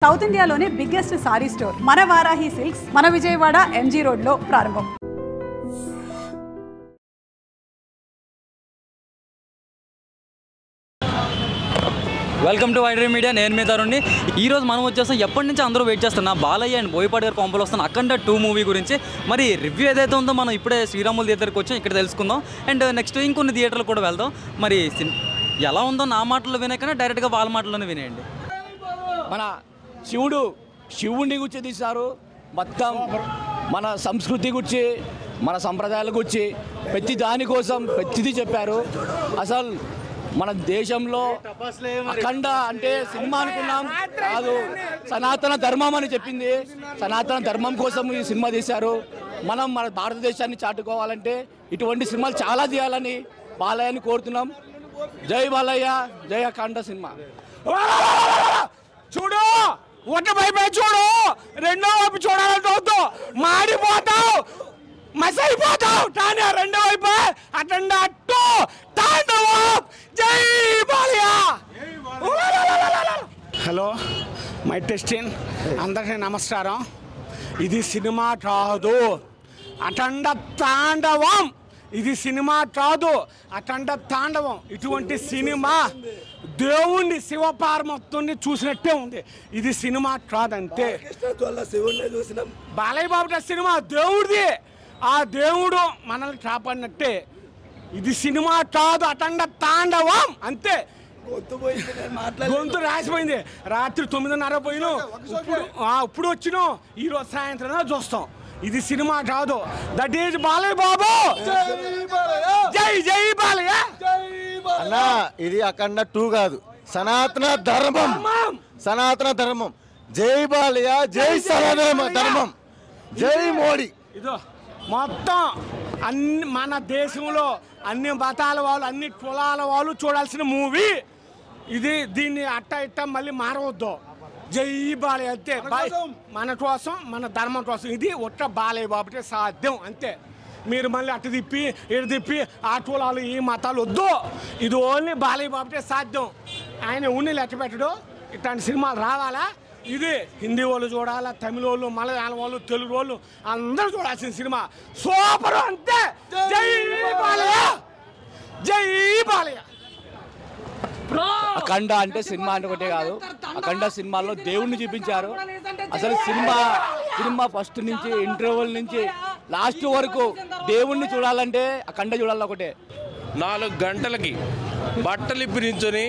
South ఇండియాలోనే biggest sorry store మన Varahi silks మన విజయవాడ ఎంజీ రోడ్ లో ప్రారంభం. వెల్కమ్ టు వైడ్రీ మీడియా. నేను మీ తరుణ్ని. ఈరోజు మనం వచ్చేస్తాం ఎప్పటి నుంచి అందరూ వెయిట్ చేస్తున్నా బాలయ్య అండ్ బోయపాటి గారు కాంపోలో వస్తున్న అఖండ 2 మూవీ గురించి. మరి రివ్యూ ఏదైతే ఉందో మనం ఇప్పుడే శ్రీరాములు థియేటర్కి వచ్చాం, ఇక్కడ తెలుసుకుందాం. అండ్ నెక్స్ట్ ఇంకొన్ని థియేటర్లు కూడా వెళ్దాం. మరి ఎలా ఉందో నా మాటల్లో వినేకన్నా డైరెక్ట్గా వాళ్ళ మాటల్లోనే వినేయండి. మన శివుడిని గురించి తీశారు, మొత్తం మన సంస్కృతి గురించి, మన సంప్రదాయాల గురించి ప్రతి దానికోసం ప్రతిదీ చెప్పారు. అసలు మన దేశంలో అఖండ అంటే సినిమా అనుకున్నాం కాదు, సనాతన ధర్మం అని చెప్పింది. సనాతన ధర్మం కోసం ఈ సినిమా తీశారు. మనం మన భారతదేశాన్ని చాటుకోవాలంటే ఇటువంటి సినిమాలు చాలా తీయాలని బాలయ్యని కోరుతున్నాం. జై బాలయ్య, జై అఖండ సినిమా. చూడు, ఒక వైపే చూడు, రెండో వైపు చూడాలంటే వద్దు, మాడిపోతావు, మసైపోతావు. కానీ రెండో వైపు అటెండ్ అట్టు తాండవం. జై బాలయ్య. హలో, మై టెస్టింగ్, అందరికీ నమస్కారం. ఇది సినిమా కాదు, అటెండ తాండవం. ఇది సినిమా కాదు, అటెండ తాండవం. ఇటువంటి సినిమా దేవుణ్ణి శివపార్వతుని చూసినట్టే ఉంది. ఇది సినిమా కాదంతే. బాలయ్య బాబు సినిమా దేవుడిది, ఆ దేవుడు మనల్ని కాపాడినట్టే. ఇది సినిమా కాదు, అటెండ తాండవం అంతే. గొంతు రాసిపోయింది. రాత్రి 9:30 పోయినాం, ఇప్పుడు వచ్చినాం, ఈరోజు సాయంత్రం చూస్తాం. ఇది సినిమా కాదు. That is Balayya Babu. జై జై బాలయ్య. అన్నా, ఇది అఖండ 2 కాదు, సనాతన ధర్మం. సనాతన ధర్మం. జై బాలయ్య, జై సనాతన ధర్మం, జై మోడీ. ఇదో మొత్తం అన్ని మన దేశంలో అన్ని మతాల వాళ్ళు, అన్ని కులాల వాళ్ళు చూడాల్సిన మూవీ ఇది. దీన్ని అట్ట ఇట్ట మళ్ళీ మారవద్దు. జై బాలయ్య అంతే. మన కోసం, మన ధర్మం కోసం. ఇది ఒట్ట బాలయ్య బాబుటే సాధ్యం అంతే. మీరు మళ్ళీ అటు తిప్పి ఇటు తిప్పి ఆ కులాలు ఈ మతాలు వద్దు. ఇది ఓన్లీ బాలయ్య బాబుటే సాధ్యం. ఆయన ఉన్ని లెక్క పెట్టడు. ఇట్లాంటి సినిమాలు రావాలా? ఇది హిందీ వాళ్ళు చూడాలా, తమిళ వాళ్ళు, మలయాళం వాళ్ళు, తెలుగు వాళ్ళు అందరూ చూడాల్సిన సినిమా. సూపర్ అంతే. జై బాలయ్య, జై బాలయ్య. అఖండ అంటే సినిమా అంటే ఒకటే కాదు, అఖండ సినిమాలో దేవుణ్ణి చూపించారు. అసలు సినిమా ఫస్ట్ నుంచి ఇంటర్వెల్ నుంచి లాస్ట్ వరకు దేవుణ్ణి చూడాలంటే అఖండ చూడాలి. ఒకటే 4 గంటలకి బట్టలు ఇప్పి నించొని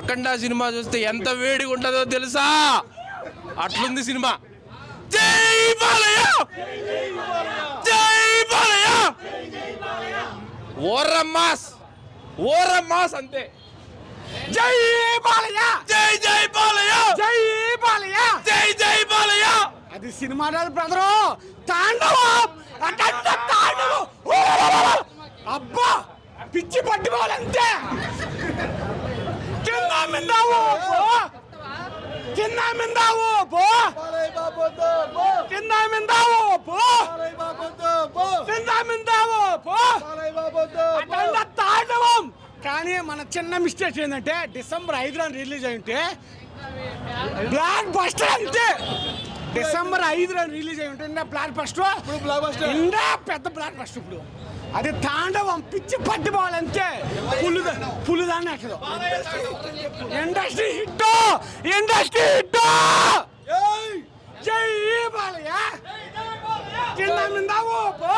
అఖండ సినిమా చూస్తే ఎంత వేడిగా ఉంటుందో తెలుసా? అట్లుంది సినిమా. జై బాలయ్య, జై బాలయ్య. ఓరమ్మాస్ అంతే. జై బాలయ్య, జై జై బాలయ్య, జై బాలయ్య, జై జై బాలయ్య. అది సినిమా రాదు బ్రదరు, తాండవం. అటెండ తాండవం. అబ్బా, పిచ్చి పట్టుకోవాలంతే. కింద మిందావు పో, కింద మిందావు పో, కింద మిందావు పో, కింద మిందావు పో. అటెండ తాండవం. కానీ మన చిన్న మిస్టేక్ ఏంటంటే డిసెంబర్ 5 రిలీజ్ అయింటే బ్లాక్ బస్టర్ అంతే. డిసెంబర్ 5 రిలీజ్ అయి ఉంటే బ్లాక్ బస్టర్, ఇంకా పెద్ద బ్లాక్ బస్టర్. ఇప్పుడు అది తాండవం, పిచ్చి పట్టిపోవాలంతే. పులుదాన్ని అక్కడ ఇండస్ట్రీ హిట్, ఇండస్ట్రీ హిట్. జై బాలయ్య. కింద మిందావు పో,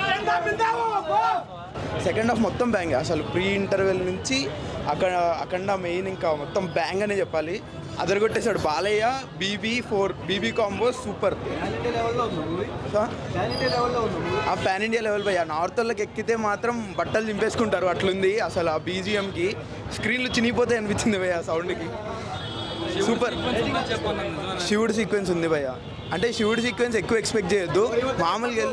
కింద మిందావు పో. సెకండ్ హాఫ్ మొత్తం బ్యాంగ్. అసలు ప్రీ ఇంటర్వెల్ నుంచి అఖండ మెయిన్ ఇంకా మొత్తం బ్యాంగ్ అనే చెప్పాలి. అదరగొట్టేశాడు బాలయ్య. BB combo super. ఆ పాన్ ఇండియా లెవెల్ పై నార్త్ వాళ్ళకి ఎక్కితే మాత్రం బట్టలు చింపేసుకుంటారు, అట్లుంది. అసలు ఆ బీజిఎంకి స్క్రీన్లు చినిగిపోతాయి అనిపించింది భయ్య సౌండ్కి. సూపర్. శివుడు సీక్వెన్స్ ఉంది భయ్య. అంటే శివుడు సీక్వెన్స్ ఎక్కువ ఎక్స్పెక్ట్ చేయొద్దు. మామూలుగా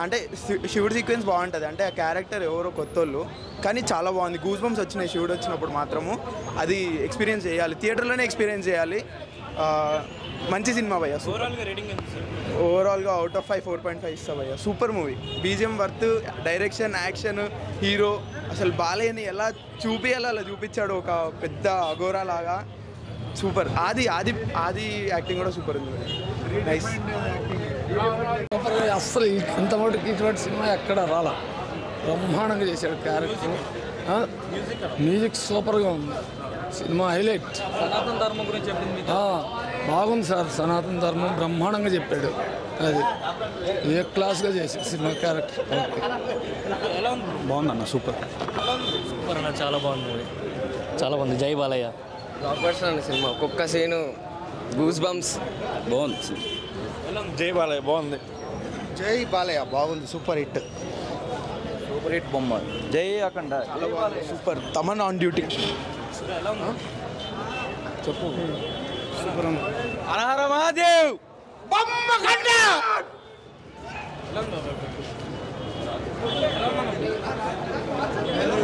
అంటే శివుడు సీక్వెన్స్ బాగుంటుంది. అంటే ఆ క్యారెక్టర్ ఎవరో కొత్త వాళ్ళు, కానీ చాలా బాగుంది. గూస్ బంప్స్ వచ్చినాయి శివుడు వచ్చినప్పుడు మాత్రము. అది ఎక్స్పీరియన్స్ చేయాలి, థియేటర్లోనే ఎక్స్పీరియన్స్ చేయాలి. మంచి సినిమా భయ్య. ఓవరాల్గా అవుట్ ఆఫ్ 5 4.5 ఇస్తా భయ్య. Super movie. BGM worth, direction, action, hero. అసలు బాలయ్యని ఎలా చూపించాలో అలా చూపించాడు, ఒక పెద్ద అఘోరా లాగా. సూపర్. ఆది యాక్టింగ్ కూడా సూపర్ ఉంది. నైస్. అస్సలు ఇంతమటుకు ఇటువంటి సినిమా ఎక్కడ రాలా. బ్రహ్మాండంగా చేశాడు క్యారెక్టర్. మ్యూజిక్ సూపర్గా ఉంది. Cinema highlight. సనాతన ధర్మం గురించి చెప్పింది బాగుంది సార్. సనాతన ధర్మం బ్రహ్మాండంగా చెప్పాడు. అది ఏ క్లాస్గా చేశాడు సినిమా క్యారెక్టర్. బాగుందన్న, సూపర్ సూపర్ అన్న, చాలా బాగుంది మూవీ, చాలా బాగుంది. జై బాలయ్య. బ్లాక్బస్టర్ అన్న సినిమా, ఒక్కొక్క సీను గూస్ బంప్స్. బాగుంది. జై బాలయ్య బాగుంది. జై బాలయ్య బాగుంది. Super hit. సూపర్ హిట్ బొమ్మ. జై అఖండ సూపర్. Thaman on duty. చెప్పు. సూపర్ అన్న. హర మహాదేవ్.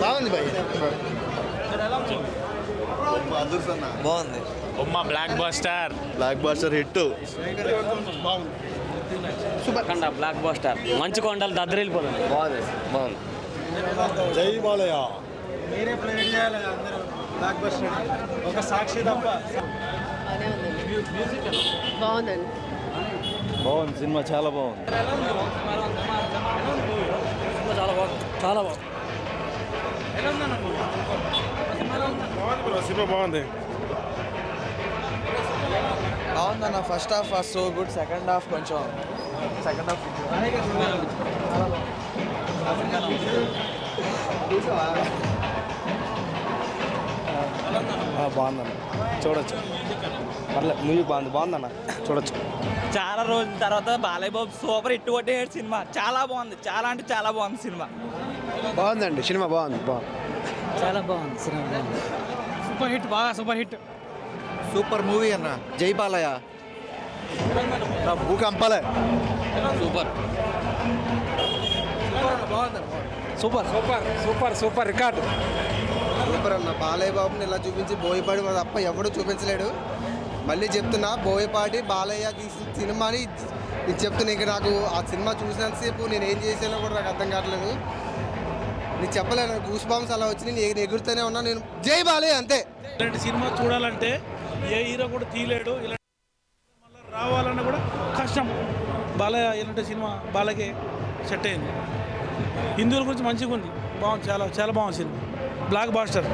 బాగుంది భయ్. బాగుంది. బొమ్మ block buster. Block buster hit. Super కండ బ్లాక్ బస్టర్. మంచి కొండలు దద్దరిల్లిపోతుంది. బాగుంది, బాగుంది. జై బాలయ్య. ఒక సాక్షి తప్ప బాగుందండి. బాగుంది సినిమా, చాలా బాగుంది. చాలా బాగుంది, చాలా బాగుంది. సినిమా బాగుంది. బాగుందన్న. First half so good. Second half కొంచెం బాగుందన్న, చూడొచ్చు. పర్లేదు, మూవీ బాగుందన్న, చూడొచ్చు. చాలా రోజుల తర్వాత Balayya Babu super hit కొట్టేసాడు cinema. చాలా బాగుంది, చాలా అంటే చాలా బాగుంది సినిమా. బాగుందండి. సినిమా బాగుంది. చాలా బాగుంది సినిమా. సూపర్ హిట్, బాగా సూపర్ హిట్. సూపర్ మూవీ అన్న. జై బాలయ్య. భూకంపాలే. Super super super super super record. Super అన్న. బాలయ్య బాబుని ఇలా చూపించి బోయపాటి తప్ప ఎవడు చూపించలేడు. మళ్ళీ చెప్తున్నా, బోయపాటి బాలయ్య తీసిన సినిమాని ఇది చెప్తున్నా. ఇంక నాకు ఆ సినిమా చూసినంతసేపు నేను ఏం చేశానో కూడా నాకు అర్థం కావట్లేదు. నేను చెప్పలేను. గూస్ బాంబ్స్ అలా వచ్చి నేను ఎగురుతూనే ఉన్నా. నేను జై బాలయ్య అంతే. ఇలాంటి సినిమా చూడాలంటే ఏ హీరో కూడా తీయలేడు. ఇలాంటి మళ్ళీ రావాలన్నా కూడా కష్టం. బాలయ్య ఇలాంటి సినిమా బాలయ్యకే సెట్ అయింది. హిందువుల గురించి మంచిగా ఉంది. బాగుంది, చాలా చాలా బాగుంది సినిమా. Black buster.